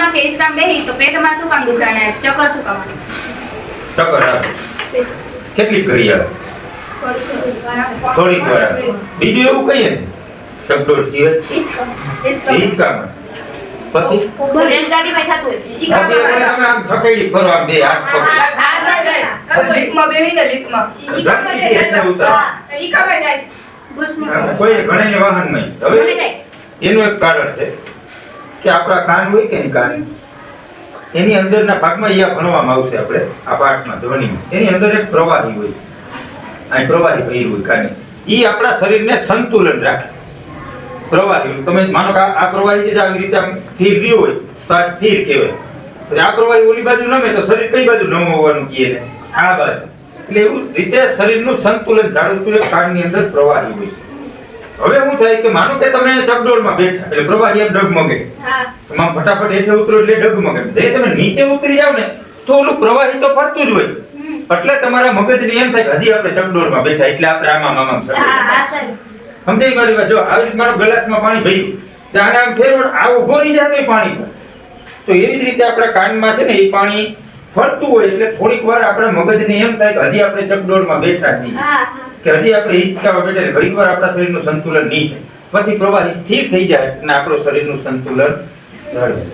પેટમાં કે હિંચકામાં બેહી તો પેટમાં શું કામ દુખે અને ચક્કર શું કામ આવે? ચક્કર આવે કેટલી ઘડી આવે? થોડીક વાર આવે. બીજું એવું કહીએ ને ચકડોળ સિવાય હિંચકામાં પછી રેલગાડીમાં થતું હોય પછી આપણે આમ સકેડી ફરો આમ બે હાથ પકડી હા સાહેબ લીકમાં બેહીને લીકમાં ધરતીથી હેઠે ઉતાર. કોઈ ઘણા વાહનમાં હવે એનું એક કારણ છે કે આપણા કાન હોય કે નહીં કાન એની અંદરના ભાગમાં અહીંયા ભણવામાં આવશે આપણે આ પાઠમાં ધ્વનિમાં એની અંદર એક પ્રવાહી હોય આ પ્રવાહી ભર્યું હોય કાને એ આપણા શરીરને સંતુલન રાખે પ્રવાહી તમે માનો કે આ પ્રવાહી છે આવી રીતે આમ સ્થિર રહ્યું હોય તો આ સ્થિર કહેવાય એટલે આ પ્રવાહી ઓલી બાજુ નમે તો શરીર કઈ બાજુ નમવાનું કહે ને આ બાજુ એટલે એવું રીતે શરીરનું સંતુલન જાળવતું એક કાનની અંદર પ્રવાહી હોય હવે શું થાય કે માનો કે તમે ચકડોળમાં બેઠા એટલે પ્રવાહી એમ ડગમગે તમે ફટાફટ હેઠે ઉતરો એટલે ડગમગે જે તમે નીચે ઉતરી જાવ ને તો ઓલું પ્રવાહી તો ફરતું જ હોય એટલે તમારા મગજને એમ થાય કે હજી આપણે ચકડોળમાં બેઠા એટલે આપણે આમાં સમજાય મારી વાત જો આવી રીતે મારો ગ્લાસમાં પાણી ભર્યું ત્યાં આમ ફેરવડ આવો ભરી જાય તો પાણી તો એવી જ રીતે આપણા કાનમાં છે ને એ પાણી ફરતું હોય એટલે થોડીક વાર આપણા મગજને એમ થાય કે હજી આપણે ચકડોળમાં બેઠા છીએ કે હજી આપણે હિંચકામાં બેઠા એટલે ઘણીક વાર આપણા શરીરનું સંતુલન નહીં થાય પછી પ્રવાહી સ્થિર થઈ જાય અને આપણું શરીરનું સંતુલન જળવાય.